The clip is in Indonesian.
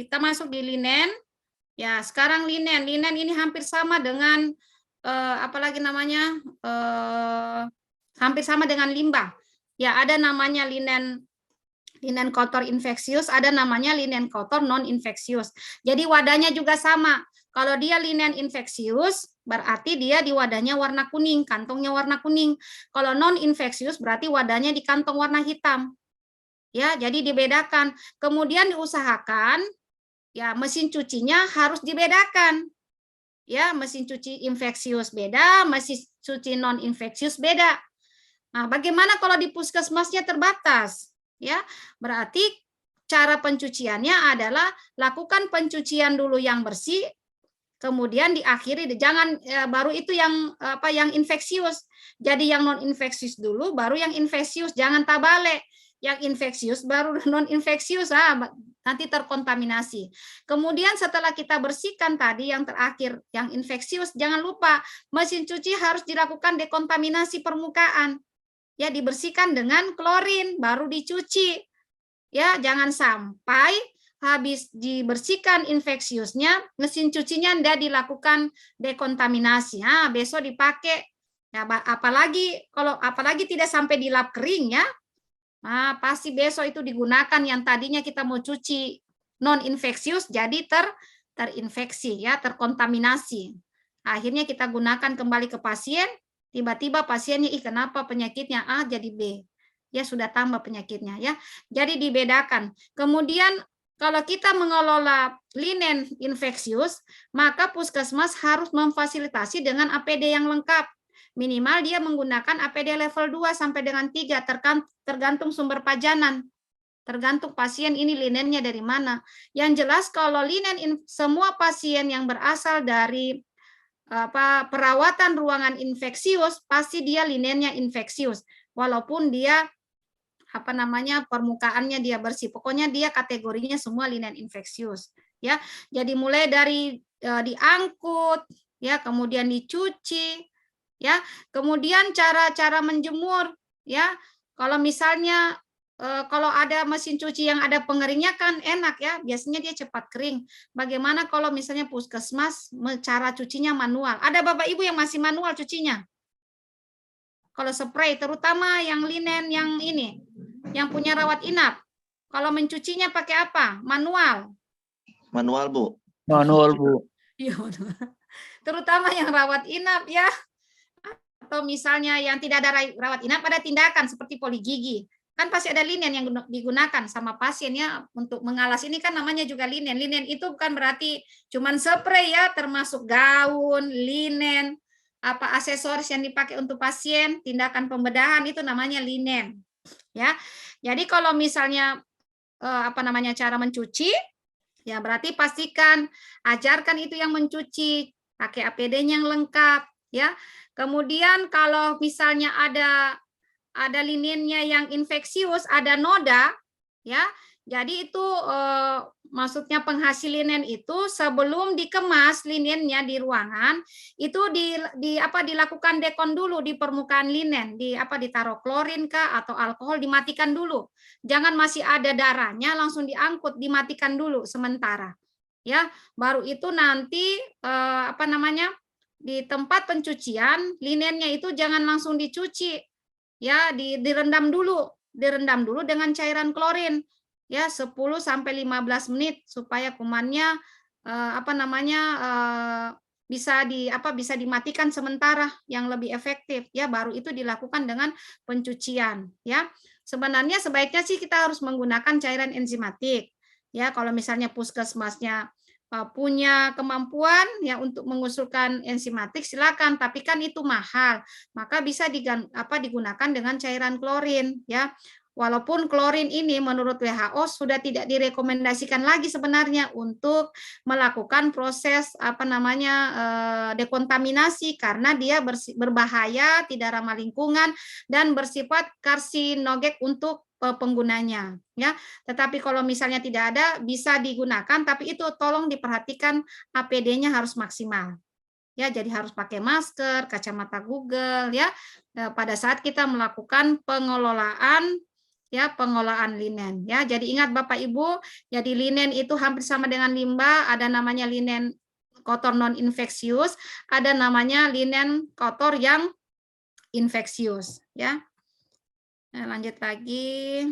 kita masuk di linen. Ya, sekarang linen. Linen ini hampir sama dengan apalagi namanya? Hampir sama dengan limbah. Ya, ada namanya linen kotor infeksius, ada namanya linen kotor non infeksius. Jadi wadahnya juga sama. Kalau dia linen infeksius, berarti dia di wadahnya warna kuning, kantongnya warna kuning. Kalau non infeksius berarti wadahnya di kantong warna hitam. Ya, jadi dibedakan. Kemudian diusahakan ya mesin cucinya harus dibedakan. Ya, mesin cuci infeksius beda, mesin cuci non infeksius beda. Nah, bagaimana kalau di puskesmasnya terbatas? Ya, berarti cara pencuciannya adalah lakukan pencucian dulu yang bersih, kemudian diakhiri, jangan baru itu yang yang infeksius. Jadi yang non infeksius dulu, baru yang infeksius, jangan tabalik. Yang infeksius baru non infeksius, nanti terkontaminasi. Kemudian setelah kita bersihkan tadi yang terakhir yang infeksius, jangan lupa mesin cuci harus dilakukan dekontaminasi permukaan. Ya, dibersihkan dengan klorin baru dicuci. Ya, jangan sampai habis dibersihkan infeksiusnya, mesin cucinya tidak dilakukan dekontaminasi. Nah, besok dipakai. Ya, apalagi tidak sampai di lap kering ya. Nah, pasti besok itu digunakan yang tadinya kita mau cuci non infeksius jadi terinfeksi ya, terkontaminasi. Akhirnya kita gunakan kembali ke pasien, tiba-tiba pasiennya kenapa penyakitnya A jadi B. Ya sudah tambah penyakitnya ya. Jadi dibedakan. Kemudian kalau kita mengelola linen infeksius, maka puskesmas harus memfasilitasi dengan APD yang lengkap. Minimal dia menggunakan APD level 2 sampai dengan 3, tergantung sumber pajanan. Tergantung pasien ini linennya dari mana. Yang jelas kalau linen semua pasien yang berasal dari perawatan ruangan infeksius, pasti dia linennya infeksius. Walaupun dia permukaannya dia bersih. Pokoknya dia kategorinya semua linen infeksius. Ya, jadi mulai dari diangkut, ya, kemudian dicuci, ya, kemudian cara menjemur, ya, kalau misalnya kalau ada mesin cuci yang ada pengeringnya kan enak ya, biasanya dia cepat kering. Bagaimana kalau misalnya puskesmas cara cucinya manual? Ada Bapak Ibu yang masih manual cucinya? Kalau spray, terutama yang linen yang ini, yang punya rawat inap. Kalau mencucinya pakai apa? Manual. Manual, Bu. Manual, Bu. Iya, terutama yang rawat inap ya. Atau misalnya yang tidak ada rawat inap, ada tindakan seperti poli gigi. Kan pasti ada linen yang digunakan sama pasiennya untuk mengalas. Ini kan namanya juga linen. Linen itu bukan berarti cuman spray ya, termasuk gaun, linen, aksesoris yang dipakai untuk pasien, tindakan pembedahan itu namanya linen. Ya. Jadi kalau misalnya cara mencuci, ya berarti pastikan ajarkan itu yang mencuci, pakai APD-nya yang lengkap, ya. Kemudian kalau misalnya ada linennya yang infeksius, ada noda, ya. Jadi itu maksudnya penghasil linen itu sebelum dikemas linennya di ruangan itu dilakukan dekon dulu di permukaan linen, ditaruh klorin kah atau alkohol, dimatikan dulu. Jangan masih ada darahnya langsung diangkut, dimatikan dulu sementara. Ya, baru itu nanti di tempat pencucian linennya itu jangan langsung dicuci. Ya, direndam dulu dengan cairan klorin. Ya, 10 sampai 15 menit supaya kumannya bisa dimatikan sementara yang lebih efektif ya, baru itu dilakukan dengan pencucian ya. Sebenarnya sebaiknya sih kita harus menggunakan cairan enzimatik ya, kalau misalnya puskesmasnya punya kemampuan ya untuk mengusulkan enzimatik silakan, tapi kan itu mahal, maka bisa digunakan dengan cairan klorin ya. Walaupun klorin ini menurut WHO sudah tidak direkomendasikan lagi sebenarnya untuk melakukan proses dekontaminasi karena dia berbahaya, tidak ramah lingkungan dan bersifat karsinogen untuk penggunanya ya. Tetapi kalau misalnya tidak ada bisa digunakan, tapi itu tolong diperhatikan APD-nya harus maksimal. Ya, jadi harus pakai masker, kacamata Google ya pada saat kita melakukan pengelolaan ya pengolahan linen ya. Jadi ingat Bapak Ibu, jadi linen itu hampir sama dengan limbah, ada namanya linen kotor non infeksius, ada namanya linen kotor yang infeksius ya. Nah, lanjut lagi.